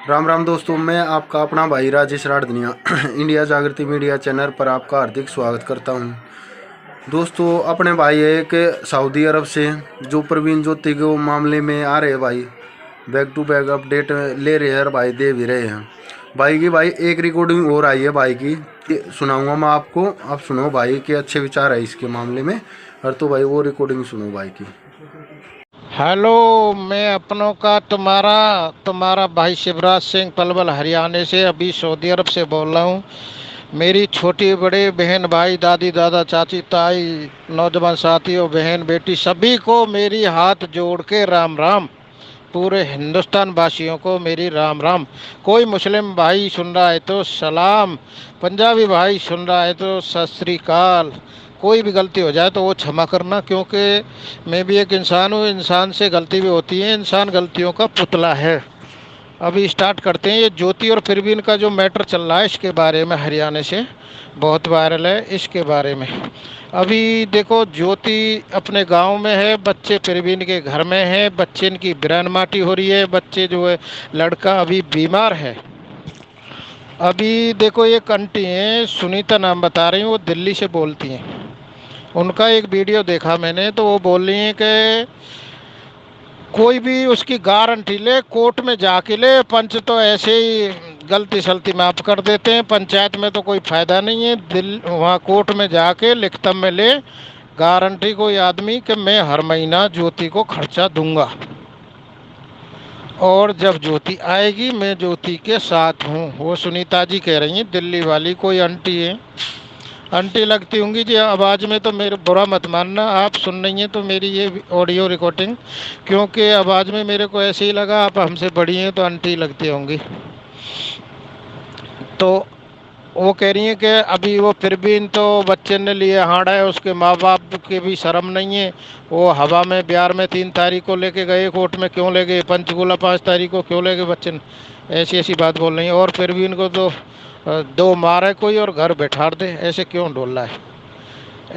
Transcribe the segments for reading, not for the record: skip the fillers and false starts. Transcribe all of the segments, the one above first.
राम राम दोस्तों, मैं आपका अपना भाई राजेश राठदनिया इंडिया जागृति मीडिया चैनल पर आपका हार्दिक स्वागत करता हूं। दोस्तों, अपने भाई एक सऊदी अरब से जो प्रवीण ज्योति के मामले में आ रहे भाई, बैक टू बैक अपडेट ले रहे हैं भाई, दे भी रहे हैं भाई की। भाई एक रिकॉर्डिंग और आई है भाई की, सुनाऊंगा मैं आपको। आप सुनो भाई के अच्छे विचार है इसके मामले में। और तो भाई वो रिकॉर्डिंग सुनो भाई की। हेलो, मैं अपनों का तुम्हारा भाई शिवराज सिंह पलवल हरियाणा से अभी सऊदी अरब से बोल रहा हूँ। मेरी छोटी बड़े बहन भाई दादी दादा चाची ताई नौजवान साथियों बहन बेटी सभी को मेरी हाथ जोड़ के राम राम। पूरे हिंदुस्तान वासियों को मेरी राम राम। कोई मुस्लिम भाई सुन रहा है तो सलाम, पंजाबी भाई सुन रहा है तो सत श्री अकाल। कोई भी गलती हो जाए तो वो क्षमा करना, क्योंकि मैं भी एक इंसान हूँ, इंसान से गलती भी होती है, इंसान गलतियों का पुतला है। अभी स्टार्ट करते हैं। ये ज्योति और फिरबीन का जो मैटर चल रहा है इसके बारे में, हरियाणा से बहुत वायरल है इसके बारे में। अभी देखो, ज्योति अपने गांव में है, बच्चे फिरबीन के घर में है, बच्चे इनकी बिरान माटी हो रही है, बच्चे जो है लड़का अभी बीमार है। अभी देखो, एक आंटी हैं सुनीता नाम बता रही हूँ, वो दिल्ली से बोलती हैं। उनका एक वीडियो देखा मैंने, तो वो बोल रही हैं कि कोई भी उसकी गारंटी ले, कोर्ट में जाके ले, पंच तो ऐसे ही गलती सलती माफ कर देते हैं, पंचायत में तो कोई फ़ायदा नहीं है। वहाँ कोर्ट में जाके लिखित में ले गारंटी कोई आदमी कि मैं हर महीना ज्योति को खर्चा दूंगा, और जब ज्योति आएगी मैं ज्योति के साथ हूँ। वो सुनीता जी कह रही हैं, दिल्ली वाली कोई आंटी है, आंटी लगती होंगी जी। आवाज़ में तो मेरे बुरा मत मानना, आप सुन रही हैं तो मेरी ये ऑडियो रिकॉर्डिंग, क्योंकि आवाज़ में मेरे को ऐसे ही लगा आप हमसे बड़ी हैं तो आंटी लगती होंगी। तो वो कह रही हैं कि अभी वो फिर भी इन तो बच्चे ने लिए हाड़ा है, उसके माँ बाप के भी शर्म नहीं है। वो हवा में बिहार में 3 तारीख को लेके गए, कोर्ट में क्यों ले गए, पंचकूला 5 तारीख को क्यों ले गए बच्चे ने, ऐसी ऐसी बात बोल रही है। और फिर भी इनको तो 2 मारे कोई और घर बैठा दे, ऐसे क्यों डोल रहा है,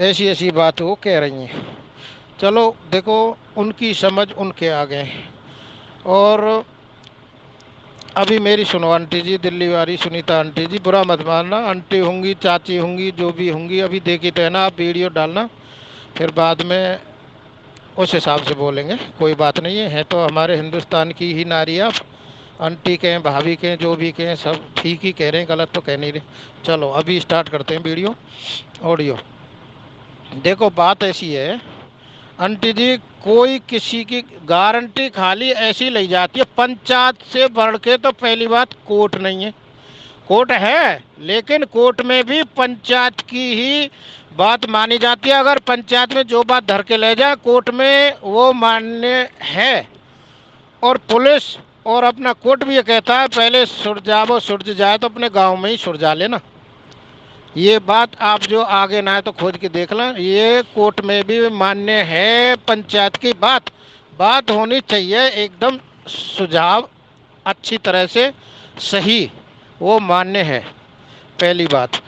ऐसी ऐसी बात वो कह रही हैं। चलो देखो, उनकी समझ उनके आगे है। और अभी मेरी सुनो आंटी जी, दिल्ली वाली सुनीता आंटी जी, बुरा मत मानना, आंटी होंगी चाची होंगी जो भी होंगी, अभी देखी रहना, आप वीडियो डालना, फिर बाद में उस हिसाब से बोलेंगे, कोई बात नहीं है तो हमारे हिंदुस्तान की ही नारी आप। आंटी कहें भाभी कहें जो भी कहें सब ठीक ही कह रहे हैं, गलत तो कह नहीं रहे। चलो अभी स्टार्ट करते हैं वीडियो ऑडियो। देखो बात ऐसी है आंटी जी, कोई किसी की गारंटी खाली ऐसी ली जाती है, पंचायत से बढ़ के तो पहली बात कोर्ट नहीं है। कोर्ट है लेकिन कोर्ट में भी पंचायत की ही बात मानी जाती है। अगर पंचायत में जो बात धर के ले जाए कोर्ट में वो मान्य है। और पुलिस और अपना कोर्ट भी ये कहता है पहले सुलझावो, सुलझ जाए तो अपने गांव में ही सुलझा लेना। ये बात आप जो आगे ना है तो खोज के देख लें, ये कोर्ट में भी मान्य है। पंचायत की बात होनी चाहिए एकदम सुझाव अच्छी तरह से सही, वो मान्य है, पहली बात।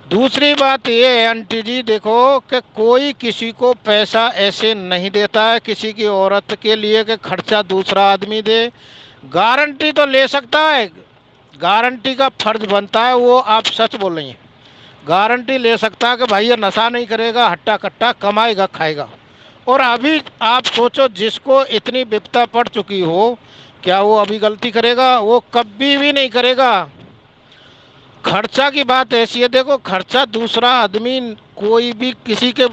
दूसरी बात ये है आंटी जी, देखो कि कोई किसी को पैसा ऐसे नहीं देता है किसी की औरत के लिए कि खर्चा दूसरा आदमी दे। गारंटी तो ले सकता है, गारंटी का फर्ज बनता है, वो आप सच बोल रही हैं, गारंटी ले सकता है कि भाई ये नशा नहीं करेगा, हट्टा कट्टा कमाएगा खाएगा। और अभी आप सोचो, जिसको इतनी विपदा पड़ चुकी हो, क्या वो अभी गलती करेगा? वो कभी भी नहीं करेगा। खर्चा की बात ऐसी है, देखो खर्चा दूसरा आदमी, कोई भी किसी के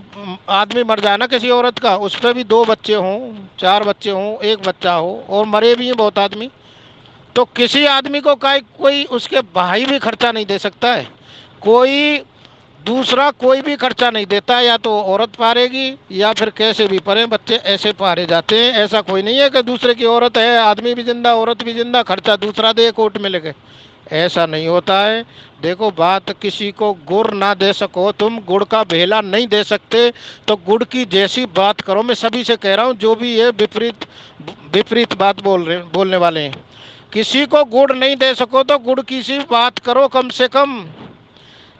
आदमी मर जाए ना किसी औरत का, उस पर भी 2 बच्चे हों 4 बच्चे हों 1 बच्चा हो, और मरे भी हैं बहुत आदमी, तो किसी आदमी को कोई उसके भाई भी खर्चा नहीं दे सकता है, कोई दूसरा कोई भी खर्चा नहीं देता। या तो औरत पारेगी या फिर कैसे भी परे बच्चे ऐसे पारे जाते हैं। ऐसा कोई नहीं है कि दूसरे की औरत है, आदमी भी जिंदा औरत भी जिंदा, खर्चा दूसरा दे कोर्ट में लेके, ऐसा नहीं होता है। देखो बात, किसी को गुड़ ना दे सको तुम, गुड़ का भेला नहीं दे सकते, तो गुड़ की जैसी बात करो। मैं सभी से कह रहा हूँ जो भी ये विपरीत विपरीत बात बोलने वाले हैं, किसी को गुड़ नहीं दे सको तो गुड़ की सी बात करो कम से कम।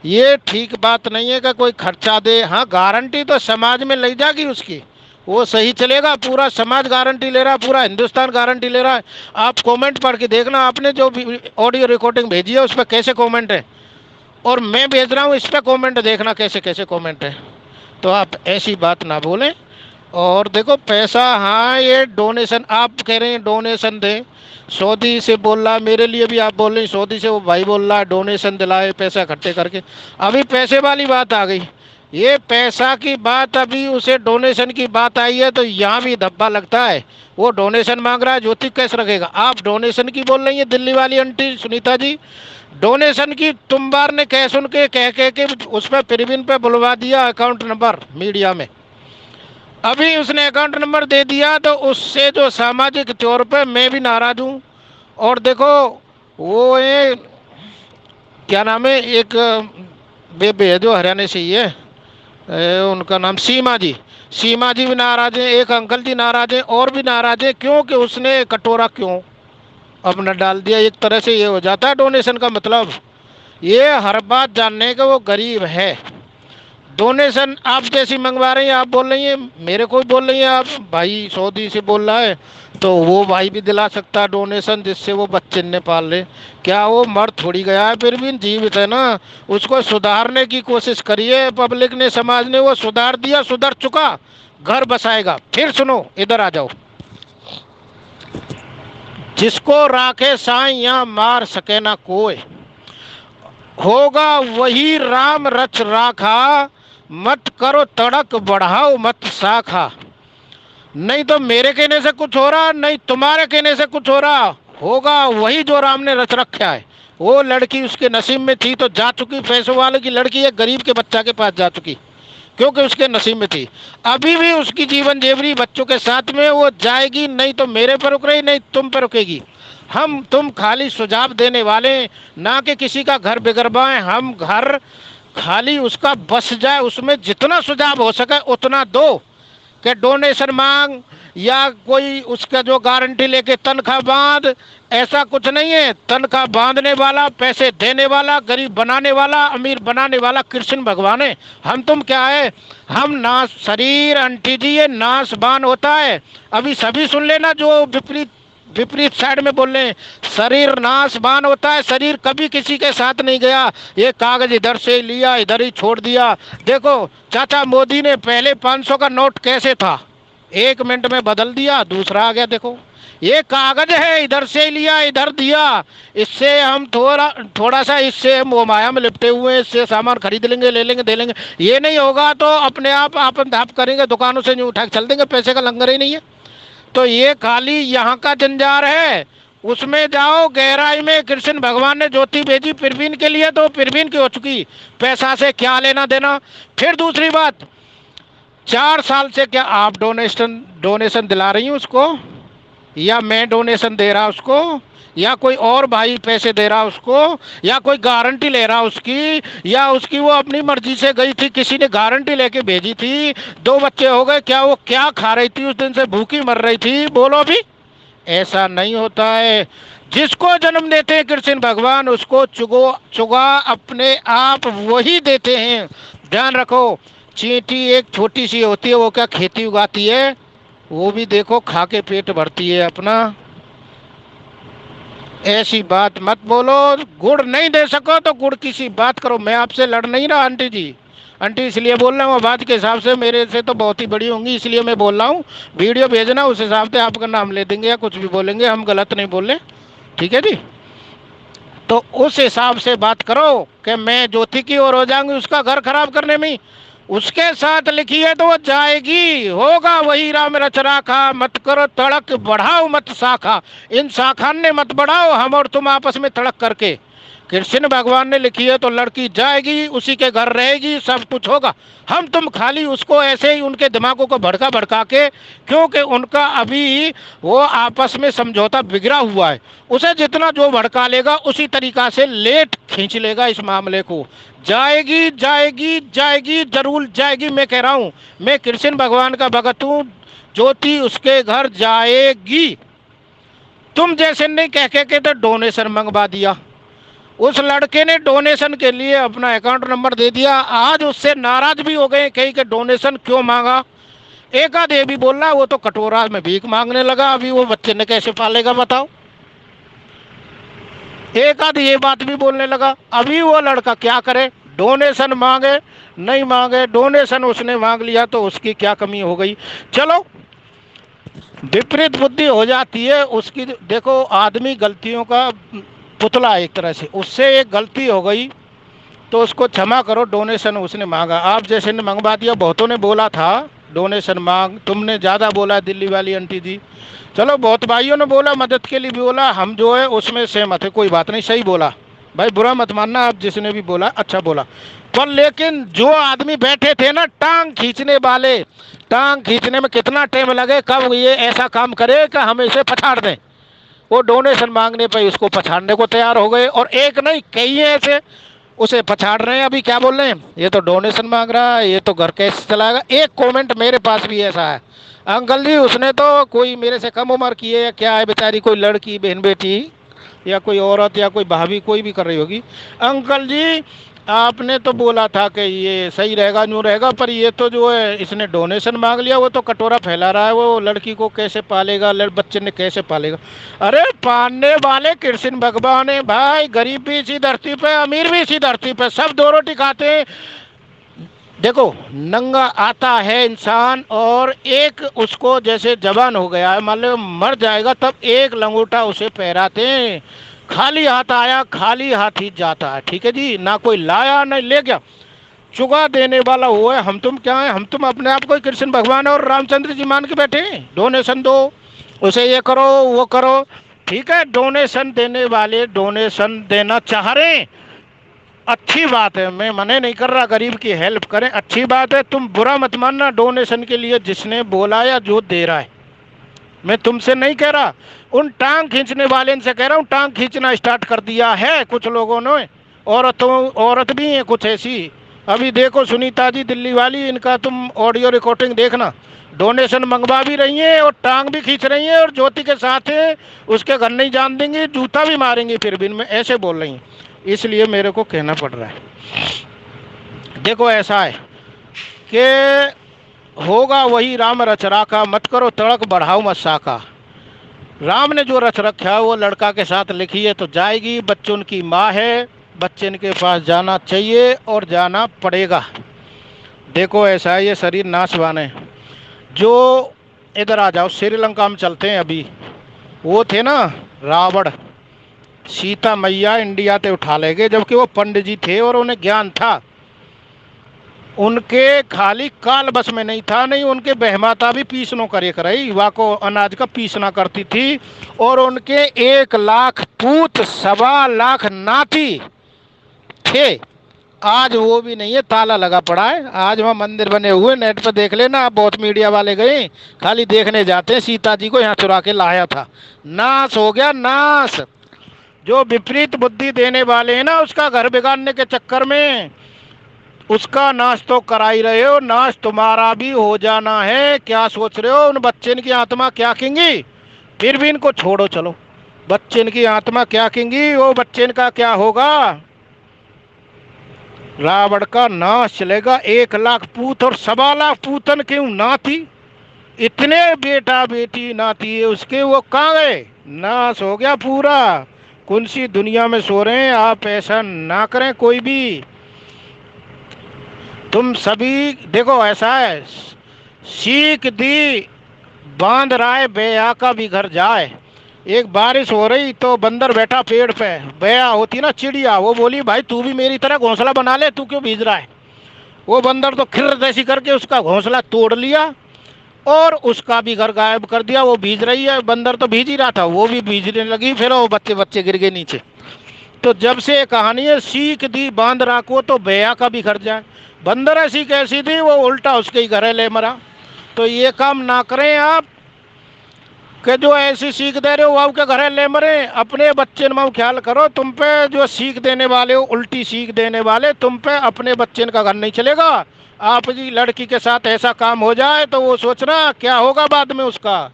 ये ठीक बात नहीं है कि कोई खर्चा दे। हाँ गारंटी तो समाज में ले जाएगी उसकी, वो सही चलेगा। पूरा समाज गारंटी ले रहा है, पूरा हिंदुस्तान गारंटी ले रहा है। आप कमेंट पढ़ के देखना, आपने जो भी ऑडियो रिकॉर्डिंग भेजी है उस पर कैसे कमेंट है, और मैं भेज रहा हूँ इस पर कमेंट देखना कैसे कैसे कमेंट है। तो आप ऐसी बात ना बोलें। और देखो पैसा, हाँ ये डोनेशन आप कह रहे हैं डोनेशन दें, सऊदी से बोल रहा है, मेरे लिए भी आप बोल रहे हैं सऊदी से वो भाई बोल रहा है डोनेशन दिलाए पैसा इकट्ठे करके। अभी पैसे वाली बात आ गई, ये पैसा की बात, अभी उसे डोनेशन की बात आई है तो यहाँ भी धब्बा लगता है। वो डोनेशन मांग रहा है, ज्योति कैसे रखेगा। आप डोनेशन की बोल रही है दिल्ली वाली आंटी सुनीता जी, डोनेशन की तुम बार ने कह सुन के कह के उस पर प्रवीण पे बुलवा दिया अकाउंट नंबर मीडिया में। अभी उसने अकाउंट नंबर दे दिया तो उससे जो सामाजिक तौर पे मैं भी नाराज हूँ। और देखो वो ये क्या नाम है, एक बेबे है जो हरियाणा से ही है, उनका नाम सीमा जी, सीमा जी भी नाराज हैं, एक अंकल जी नाराज हैं, और भी नाराज हैं। क्यों कि उसने कटोरा क्यों अपना डाल दिया। एक तरह से ये हो जाता है डोनेशन का मतलब, ये हर बात जानने का वो गरीब है। डोनेशन आप जैसी मंगवा रही हैं, आप बोल रही हैं मेरे को भी बोल रही हैं आप भाई सऊदी से बोल रहा है, तो वो भाई भी दिला सकता है डोनेशन जिससे वो बच्चे ने पाल ले। क्या वो मर थोड़ी गया है, फिर भी जीवित है ना। उसको सुधारने की कोशिश करिए, पब्लिक ने समाज ने वो सुधार दिया, सुधर चुका, घर बसाएगा। फिर सुनो इधर आ जाओ, जिसको राखे साईं या मार सके ना कोई, होगा वही राम रच राखा, मत करो तड़क बढ़ाओ मत शाखा। नहीं तो मेरे कहने से कुछ हो रहा, नहीं तुम्हारे कहने से कुछ हो रहा, होगा वही जो राम ने रच रखा है। वो लड़की उसके नसीब में थी तो जा चुकी, पैसों वाले की लड़की है, गरीब के बच्चा के पास जा चुकी क्योंकि उसके नसीब में थी। अभी भी उसकी जीवन जेवरी बच्चों के साथ में वो जाएगी, नहीं तो मेरे पर रुक रही, नहीं तुम पर रुकेगी। हम तुम खाली सुझाव देने वाले, ना कि किसी का घर बिगड़वाएं। हम घर खाली उसका बस जाए, उसमें जितना सुझाव हो सके उतना दो। कि डोनेशन मांग या कोई उसका जो गारंटी लेके तनख्वाह बांध, ऐसा कुछ नहीं है। तनख्वाह बांधने वाला, पैसे देने वाला, गरीब बनाने वाला, अमीर बनाने वाला कृष्ण भगवान है। हम तुम क्या है, हम नाश शरीर आंटी जी ये नाशवान होता है। अभी सभी सुन लेना जो विपरीत विपरीत साइड में बोल रहे हैं, शरीर नाशवान होता है, शरीर कभी किसी के साथ नहीं गया। ये कागज इधर से लिया इधर ही छोड़ दिया। देखो चाचा मोदी ने पहले 500 का नोट कैसे था, 1 मिनट में बदल दिया, दूसरा आ गया। देखो ये कागज है, इधर से लिया इधर दिया। इससे हम थोड़ा सा इससे हम माया में लिपटे हुए हैं, इससे सामान खरीद लेंगे, ले लेंगे, दे लेंगे। ये नहीं होगा तो अपने आप धाप करेंगे, दुकानों से नहीं उठा के चल देंगे, पैसे का लंगर ही नहीं है। तो ये खाली यहाँ का जंजार है, उसमें जाओ गहराई में। कृष्ण भगवान ने ज्योति भेजी प्रवीण के लिए, तो प्रवीण की हो चुकी, पैसा से क्या लेना देना। फिर दूसरी बात, 4 साल से क्या आप डोनेशन दिला रही हूँ उसको, या मैं डोनेशन दे रहा उसको, या कोई और भाई पैसे दे रहा उसको, या कोई गारंटी ले रहा उसकी, या उसकी वो अपनी मर्जी से गई थी, किसी ने गारंटी लेके भेजी थी, 2 बच्चे हो गए, क्या वो क्या खा रही थी उस दिन से, भूखी मर रही थी, बोलो भी। ऐसा नहीं होता है। जिसको जन्म देते हैं कृष्ण भगवान, उसको चुगा अपने आप वही देते हैं। ध्यान रखो, चींटी एक छोटी सी होती है, वो क्या खेती उगाती है, वो भी देखो खा के पेट भरती है अपना। ऐसी बात मत बोलो। गुड़ नहीं दे सको तो गुड़ की सी बात करो। मैं आपसे लड़ नहीं रहा आंटी जी, आंटी इसलिए बोल रहा हूँ, आवाज़ के हिसाब से मेरे से तो बहुत ही बड़ी होंगी इसलिए मैं बोल रहा हूँ। वीडियो भेजना, उस हिसाब से आपका नाम ले देंगे या कुछ भी बोलेंगे, हम गलत नहीं बोल रहे, ठीक है जी। तो उस हिसाब से बात करो कि मैं ज्योति की ओर हो जाऊंगी उसका घर खराब करने में। उसके साथ लिखी है तो वो जाएगी, होगा वही राम रच राखा, मत करो तड़क बढ़ाओ मत शाखा। इन शाखा ने मत बढ़ाओ, हम और तुम आपस में तड़क करके। कृष्ण भगवान ने लिखी है तो लड़की जाएगी, उसी के घर रहेगी, सब कुछ होगा। हम तुम खाली उसको ऐसे ही उनके दिमागों को भड़का भड़का के, क्योंकि उनका अभी वो आपस में समझौता बिगड़ा हुआ है, उसे जितना जो भड़का लेगा उसी तरीका से लेट खींच लेगा इस मामले को। जाएगी जाएगी जाएगी, जरूर जाएगी। मैं कह रहा हूँ, मैं कृष्ण भगवान का भगत हूँ, ज्योति उसके घर जाएगी। तुम जैसे नहीं कह के तो डोनेशन मंगवा दिया, उस लड़के ने डोनेशन के लिए अपना अकाउंट नंबर दे दिया, आज उससे नाराज भी हो गए, कहीं के डोनेशन क्यों मांगा। एक आध ये भी बोल रहा है वो तो कटोरा में भीख मांगने लगा, अभी वो बच्चे ने कैसे पालेगा बताओ। एक आध ये बात भी बोलने लगा। अभी वो लड़का क्या करे, डोनेशन मांगे, नहीं मांगे, डोनेशन उसने मांग लिया तो उसकी क्या कमी हो गई। चलो विपरीत बुद्धि हो जाती है उसकी। देखो आदमी गलतियों का पुतला है एक तरह से, उससे एक गलती हो गई तो उसको क्षमा करो। डोनेशन उसने मांगा, आप जैसे ने मंगवा दिया। बहुतों ने बोला था डोनेशन मांग, तुमने ज़्यादा बोला दिल्ली वाली आंटी जी। चलो बहुत भाइयों ने बोला, मदद के लिए भी बोला, हम जो है उसमें सहमत है, कोई बात नहीं, सही बोला भाई, बुरा मत मानना आप, जिसने भी बोला अच्छा बोला। पर लेकिन जो आदमी बैठे थे ना टांग खींचने वाले, टांग खींचने में कितना टाइम लगे, कब ये ऐसा काम करे कि हम इसे पछाड़ दें, वो डोनेशन मांगने पर उसको पछाड़ने को तैयार हो गए। और एक नहीं कई ऐसे उसे पछाड़ रहे हैं। अभी क्या बोल रहे हैं, ये तो डोनेशन मांग रहा है, ये तो घर कैसे चलाएगा। एक कमेंट मेरे पास भी ऐसा है, अंकल जी उसने तो कोई मेरे से कम उम्र की है या क्या है बेचारी, कोई लड़की बहन बेटी या कोई औरत या कोई भाभी कोई भी कर रही होगी, अंकल जी आपने तो बोला था कि ये सही रहेगा न्यू रहेगा, पर ये तो जो है इसने डोनेशन मांग लिया, वो तो कटोरा फैला रहा है, वो लड़की को कैसे पालेगा, बच्चे ने कैसे पालेगा। अरे पालने वाले कृष्ण भगवान है भाई, गरीब भी इसी धरती पे, अमीर भी इसी धरती पे, सब दो रोटी खाते हैं। देखो नंगा आता है इंसान और एक उसको जैसे जवान हो गया है, मान लो मर जाएगा, तब एक लंगोटा उसे पहराते हैं। खाली हाथ आया खाली हाथ ही जाता है, ठीक है जी, ना कोई लाया नहीं ले गया, चुगा देने वाला वो है। हम तुम क्या है, हम तुम अपने आप को कृष्ण भगवान और रामचंद्र जी मान के बैठे, डोनेशन दो, उसे ये करो वो करो, ठीक है। डोनेशन देने वाले डोनेशन देना चाह रहे हैं, अच्छी बात है, मैं मना नहीं कर रहा, गरीब की हेल्प करें, अच्छी बात है, तुम बुरा मत मानना डोनेशन के लिए जिसने बोला या जो दे रहा है, मैं तुमसे नहीं कह रहा, उन टांग खींचने वाले से कह रहा हूँ। टांग खींचना स्टार्ट कर दिया है कुछ लोगों ने, औरत भी है कुछ ऐसी। अभी देखो सुनीता जी दिल्ली वाली, इनका तुम ऑडियो रिकॉर्डिंग देखना, डोनेशन मंगवा भी रही हैं और टांग भी खींच रही हैं और ज्योति के साथ है, उसके घर नहीं जान देंगे, जूता भी मारेंगे फिर भी, इनमें ऐसे बोल रही हैं, इसलिए मेरे को कहना पड़ रहा है। देखो ऐसा है कि होगा वही राम रच राखा, मत करो तड़क बढ़ाओ मत साका। राम ने जो रच रखा है वो लड़का के साथ लिखी है तो जाएगी, बच्चों की माँ है, बच्चे के पास जाना चाहिए और जाना पड़ेगा। देखो ऐसा है, ये शरीर नाशवान है। जो इधर आ जाओ, श्रीलंका में चलते हैं। अभी वो थे ना रावण, सीता मैया इंडिया से उठा ले गए, जबकि वो पंडित जी थे और उन्हें ज्ञान था। उनके खाली काल बस में नहीं था, नहीं उनके बहमाता भी पीसनो करे कराई, वहाँ को अनाज का पीसना करती थी। और उनके 1 लाख पूत 1.25 लाख नाती थे। आज वो भी नहीं है, ताला लगा पड़ा है। आज वहाँ मंदिर बने हुए, नेट पर देख लेना आप, बहुत मीडिया वाले गए, खाली देखने जाते हैं, सीता जी को यहाँ चुरा के लाया था। नाश हो गया नाश। जो विपरीत बुद्धि देने वाले हैं ना, उसका घर बिगाड़ने के चक्कर में उसका नाश तो करा ही रहे हो, नाश तुम्हारा भी हो जाना है। क्या सोच रहे हो, उन बच्चे की आत्मा क्या कहेंगी, फिर भी इनको छोड़ो, चलो बच्चे की आत्मा क्या कहेंगी, वो बच्चे का क्या होगा। रावण का नाश चलेगा, 1 लाख पूत और 1.25 लाख पूतन क्यों नाती, इतने बेटा बेटी नाती है उसके, वो कहाँ गए, नाश हो गया पूरा। कौन सी दुनिया में सो रहे हैं आप, ऐसा ना करें कोई भी। तुम सभी देखो ऐसा है, सीख दी बांध रहा है बेया का भी घर जाए। एक बारिश हो रही तो बंदर बैठा पेड़ पे, बेया होती ना चिड़िया, वो बोली भाई तू भी मेरी तरह घोंसला बना ले, तू क्यों भीज रहा है। वो बंदर तो खिर जैसी करके उसका घोंसला तोड़ लिया और उसका भी घर गायब कर दिया। वो भीज रही है, बंदर तो भीज ही रहा था, वो भी भीजने लगी, फिर वो बच्चे बच्चे गिर गए नीचे। तो जब से ये कहानी है, सीख दी बांध राखो तो बेया का भी घर जाए। बंदर ऐसी कैसी थी, वो उल्टा उसके ही घर ले मरा। तो ये काम ना करें आप कि जो ऐसी सीख दे रहे हो आपके घर ले मरे। अपने बच्चे में ख्याल करो, तुम पे जो सीख देने वाले हो, उल्टी सीख देने वाले, तुम पे अपने बच्चे का घर नहीं चलेगा। आप जी लड़की के साथ ऐसा काम हो जाए तो वो सोचना क्या होगा बाद में उसका।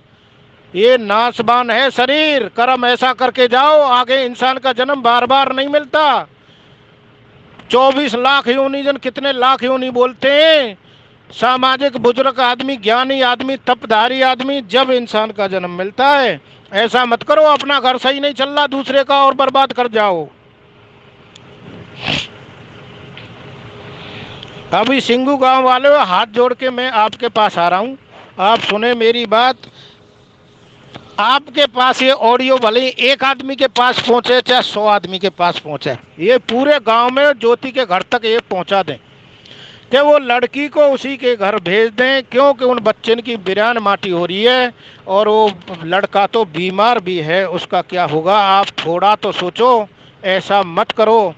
ये नाशवान है शरीर, कर्म ऐसा करके जाओ, आगे इंसान का जन्म बार बार नहीं मिलता। 24 लाख योनि जन कितने लाख योनि बोलते हैं, सामाजिक बुजुर्ग आदमी, ज्ञानी आदमी, तपधारी आदमी जब इंसान का जन्म मिलता है। ऐसा मत करो अपना घर सही नहीं चल रहा दूसरे का और बर्बाद कर जाओ। अभी सिंगू गांव वालों, हाथ जोड़ के मैं आपके पास आ रहा हूं, आप सुने मेरी बात। आपके पास ये ऑडियो भले ही एक आदमी के पास पहुंचे चाहे 100 आदमी के पास पहुंचे, ये पूरे गांव में ज्योति के घर तक ये पहुंचा दें कि वो लड़की को उसी के घर भेज दें, क्योंकि उन बच्चन की बिरान माटी हो रही है और वो लड़का तो बीमार भी है, उसका क्या होगा। आप थोड़ा तो सोचो, ऐसा मत करो।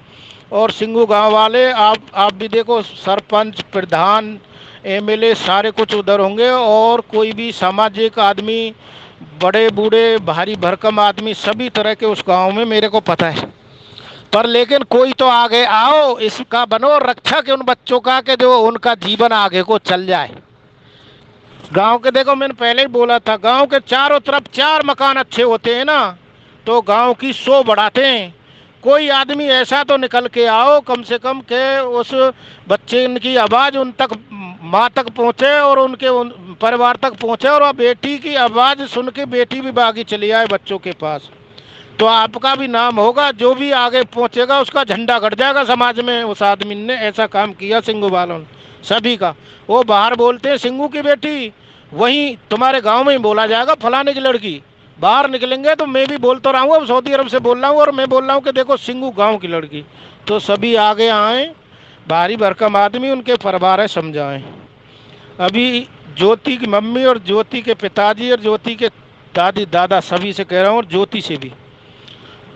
और सिंगू गांव वाले, आप भी देखो, सरपंच, प्रधान, एमएलए सारे कुछ उधर होंगे, और कोई भी सामाजिक आदमी, बड़े बूढ़े भारी भरकम आदमी, सभी तरह के उस गांव में मेरे को पता है। पर लेकिन कोई तो आगे आओ, इसका बनो रक्षक उन बच्चों का, कि जो उनका जीवन आगे को चल जाए। गांव के देखो, मैंने पहले ही बोला था, गांव के चारों तरफ 4 मकान अच्छे होते हैं ना, तो गांव की 100 बढ़ाते हैं। कोई आदमी ऐसा तो निकल के आओ कम से कम के उस बच्चे की आवाज़ उन तक, माँ तक पहुँचे और उनके परिवार तक पहुँचे, और बेटी की आवाज़ सुन के बेटी भी भागी चली आए बच्चों के पास, तो आपका भी नाम होगा। जो भी आगे पहुँचेगा उसका झंडा गड़ जाएगा समाज में। उस आदमी ने ऐसा काम किया सिंगू वालों ने, सभी का। वो बाहर बोलते हैं सिंगू की बेटी, वहीं तुम्हारे गांव में ही बोला जाएगा फलाने की लड़की। बाहर निकलेंगे तो मैं भी बोलता रहा हूँ, अब सऊदी अरब से बोल रहा हूँ और मैं बोल रहा हूँ कि देखो सिंगू गांव की लड़की। तो सभी आगे आए, भारी भरकम आदमी, उनके परिवार है, समझाएं। अभी ज्योति की मम्मी और ज्योति के पिताजी और ज्योति के दादी दादा सभी से कह रहा हूँ, और ज्योति से भी,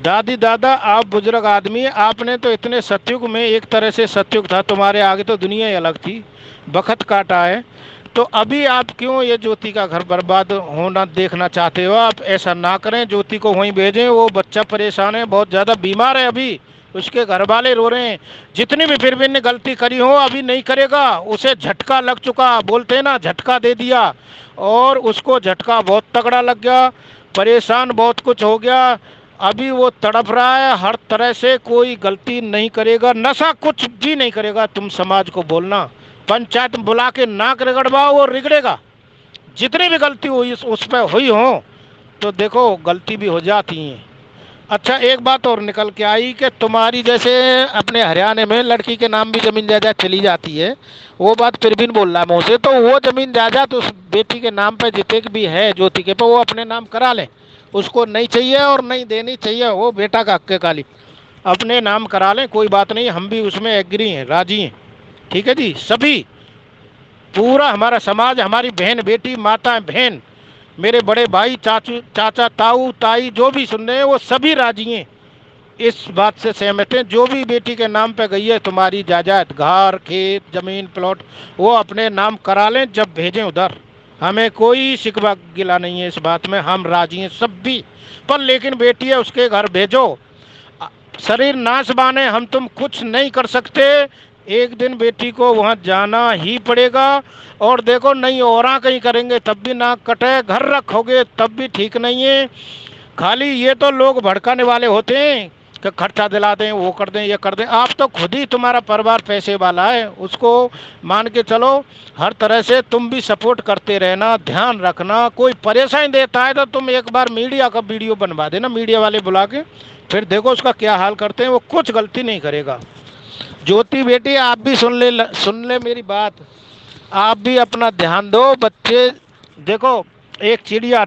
दादी दादा आप बुजुर्ग आदमी, आपने तो इतने सतयुग में, एक तरह से सतयुग था, तुम्हारे आगे तो दुनिया ही अलग थी, बखत काटा है, तो अभी आप क्यों ये ज्योति का घर बर्बाद होना देखना चाहते हो। आप ऐसा ना करें, ज्योति को वहीं भेजें। वो बच्चा परेशान है, बहुत ज़्यादा बीमार है, अभी उसके घर वाले रो रहे हैं। जितनी भी फिर भी ने गलती करी हो, अभी नहीं करेगा, उसे झटका लग चुका, बोलते हैं ना, झटका दे दिया, और उसको झटका बहुत तगड़ा लग गया, परेशान बहुत कुछ हो गया। अभी वो तड़प रहा है हर तरह से, कोई गलती नहीं करेगा, नशा कुछ भी नहीं करेगा। तुम समाज को बोलना, पंचायत में बुला के नाक रगड़वाओ, वो रिगड़ेगा। जितनी भी गलती हुई उस पर हुई हो, तो देखो गलती भी हो जाती है। अच्छा, एक बात और निकल के आई कि तुम्हारी जैसे अपने हरियाणा में लड़की के नाम भी ज़मीन जायदाद चली जाती है, वो बात फिर भी बोल रहा है मुँह से, तो वो ज़मीन जायदाद उस बेटी के नाम पे जितने भी है ज्योति के पे, वो अपने नाम करा लें। उसको नहीं चाहिए और नहीं देनी चाहिए, वो बेटा का हक है, खाली अपने नाम करा लें, कोई बात नहीं, हम भी उसमें एग्री हैं, राजी हैं। ठीक है जी, सभी, पूरा हमारा समाज, हमारी बहन बेटी, माता बहन, मेरे बड़े भाई, चाचू, चाचा, ताऊ, ताई, जो भी सुन रहे हैं, वो सभी राजी हैं, इस बात से सहमत हैं। जो भी बेटी के नाम पे गई है तुम्हारी जायदाद, घर, खेत, जमीन, प्लॉट, वो अपने नाम करा लें जब भेजें उधर। हमें कोई शिकवा गिला नहीं है इस बात में, हम राजी हैं सब भी। पर लेकिन बेटी है, उसके घर भेजो। शरीर नाश बाने, हम तुम कुछ नहीं कर सकते, एक दिन बेटी को वहाँ जाना ही पड़ेगा। और देखो, नहीं और कहीं करेंगे तब भी नाक कटे, घर रखोगे तब भी ठीक नहीं है। खाली ये तो लोग भड़काने वाले होते हैं कि खर्चा दिला दें, वो कर दें, ये कर दें। आप तो खुद ही, तुम्हारा परिवार पैसे वाला है, उसको मान के चलो। हर तरह से तुम भी सपोर्ट करते रहना, ध्यान रखना। कोई परेशानी देता है तो तुम एक बार मीडिया का वीडियो बनवा देना, मीडिया वाले बुला के, फिर देखो उसका क्या हाल करते हैं। वो कुछ गलती नहीं करेगा। ज्योति बेटी, आप भी सुन ले मेरी बात, आप भी अपना ध्यान दो। बच्चे देखो, एक चिड़िया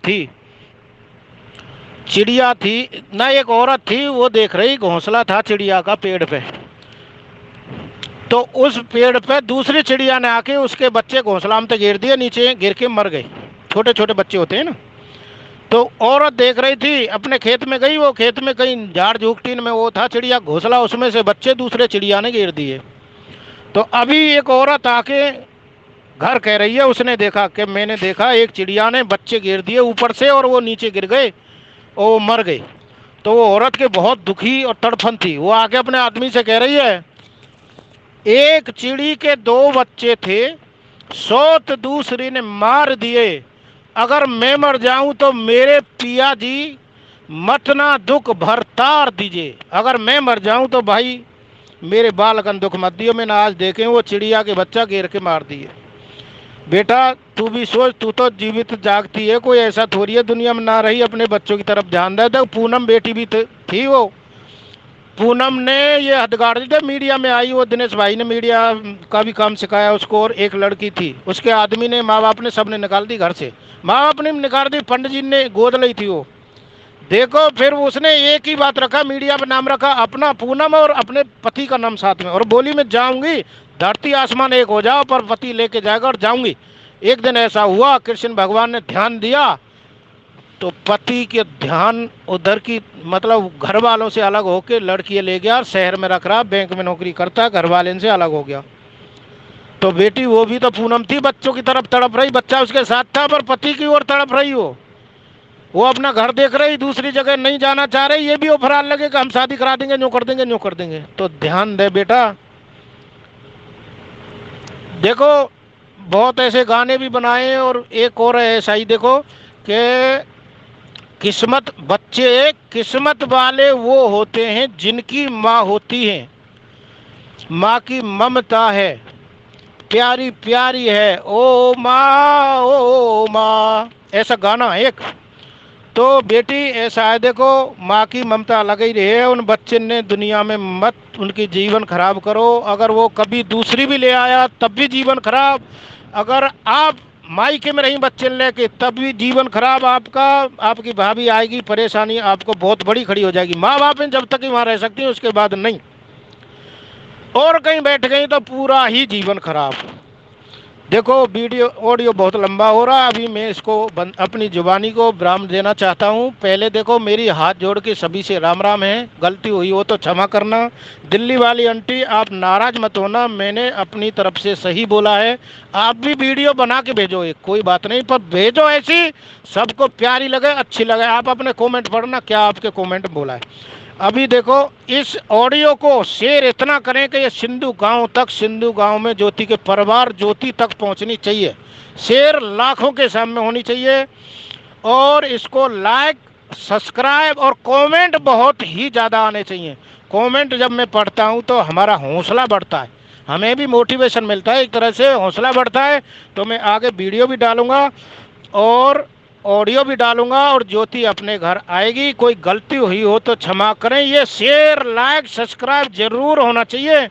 थी ना, एक औरत थी, वो देख रही, घोंसला था चिड़िया का पेड़ पे, तो उस पेड़ पे दूसरी चिड़िया ने आके उसके बच्चे घोंसला में गिर दिए, नीचे गिर के मर गए। छोटे छोटे बच्चे होते हैं ना। तो औरत देख रही थी, अपने खेत में गई, वो खेत में कहीं झाड़ झूकटीन में वो था चिड़िया घोंसला, उसमें से बच्चे दूसरे चिड़िया ने गिर दिए। तो अभी एक औरत आके घर कह रही है, उसने देखा कि मैंने देखा एक चिड़िया ने बच्चे गिर दिए ऊपर से, और वो नीचे गिर गए और वो मर गई। तो वो औरत के बहुत दुखी और तड़फन थी। वो आके अपने आदमी से कह रही है, एक चिड़ी के 2 बच्चे थे, 100 तो दूसरी ने मार दिए, अगर मैं मर जाऊं तो मेरे पिया जी मत ना दुख भरतार दीजिए। अगर मैं मर जाऊं तो भाई मेरे बालकन दुख मत दियो। मैंने आज देखे वो चिड़िया के बच्चा घेर के मार दिए। बेटा तू भी सोच, तू तो जीवित जागती है, कोई ऐसा थोड़ी है दुनिया में ना रही, अपने बच्चों की तरफ ध्यान दे। तो पूनम बेटी भी थी वो, पूनम ने ये हदगाड़ दी। जब मीडिया में आई वो, दिनेश भाई ने मीडिया का भी काम सिखाया उसको, और एक लड़की थी उसके आदमी ने, माँ बाप ने, सबने निकाल दी घर से, माँ बाप ने निकाल दी, पंडित जी ने गोद ली थी वो। देखो फिर उसने एक ही बात रखा, मीडिया पे नाम रखा अपना पूनम और अपने पति का नाम साथ में, और बोली मैं जाऊंगी, धरती आसमान एक हो जाओ पर पति लेके जाएगा और जाऊंगी। एक दिन ऐसा हुआ, कृष्ण भगवान ने ध्यान दिया तो पति के ध्यान उधर की, मतलब घर वालों से अलग होके लड़की ले गया, शहर में रख रहा, बैंक में नौकरी करता, घर वाले से अलग हो गया। तो बेटी वो भी तो पूनम थी, बच्चों की तरफ तड़प रही, बच्चा उसके साथ था पर पति की ओर तड़प रही हो। वो अपना घर देख रही, दूसरी जगह नहीं जाना चाह रही, ये भी ऑफर लगे कि हम शादी करा देंगे, न्यू कर देंगे, न्यू कर देंगे। तो ध्यान दे बेटा। देखो बहुत ऐसे गाने भी बनाए, और एक और है ऐसा ही, देखो कि किस्मत, बच्चे किस्मत वाले वो होते हैं जिनकी माँ होती है, माँ की ममता है, प्यारी प्यारी है, ओ माँ, ऐसा गाना है एक। तो बेटी ऐसा है, देखो माँ की ममता लग ही रही है उन बच्चे ने, दुनिया में मत उनकी जीवन खराब करो। अगर वो कभी दूसरी भी ले आया तब भी जीवन खराब, अगर आप मायके में रही बच्चे लेके तब भी जीवन खराब आपका। आपकी भाभी आएगी, परेशानी आपको बहुत बड़ी खड़ी हो जाएगी। माँ बाप जब तक ही वहाँ रह सकती है, उसके बाद नहीं, और कहीं बैठ गई तो पूरा ही जीवन खराब। देखो वीडियो ऑडियो बहुत लंबा हो रहा है, अभी मैं इसको अपनी जुबानी को विराम देना चाहता हूँ। पहले देखो मेरी हाथ जोड़ के सभी से राम राम है, गलती हुई हो तो क्षमा करना। दिल्ली वाली आंटी आप नाराज मत होना, मैंने अपनी तरफ से सही बोला है। आप भी वीडियो बना के भेजो, एक कोई बात नहीं, पर भेजो ऐसी सबको प्यारी लगे, अच्छी लगे। आप अपने कॉमेंट पढ़ना, क्या आपके कॉमेंट बोला है। अभी देखो इस ऑडियो को शेयर इतना करें कि ये सिंधु गांव तक, सिंधु गांव में ज्योति के परिवार ज्योति तक पहुंचनी चाहिए, शेयर लाखों के सामने होनी चाहिए। और इसको लाइक, सब्सक्राइब और कमेंट बहुत ही ज़्यादा आने चाहिए। कमेंट जब मैं पढ़ता हूं तो हमारा हौसला बढ़ता है, हमें भी मोटिवेशन मिलता है, एक तरह से हौसला बढ़ता है। तो मैं आगे वीडियो भी डालूंगा और ऑडियो भी डालूंगा, और ज्योति अपने घर आएगी। कोई गलती हुई हो तो क्षमा करें। ये शेयर, लाइक, सब्सक्राइब जरूर होना चाहिए।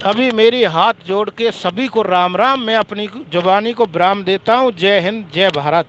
अभी मेरी हाथ जोड़ के सभी को राम राम, मैं अपनी जुबानी को विराम देता हूँ। जय हिंद, जय भारत।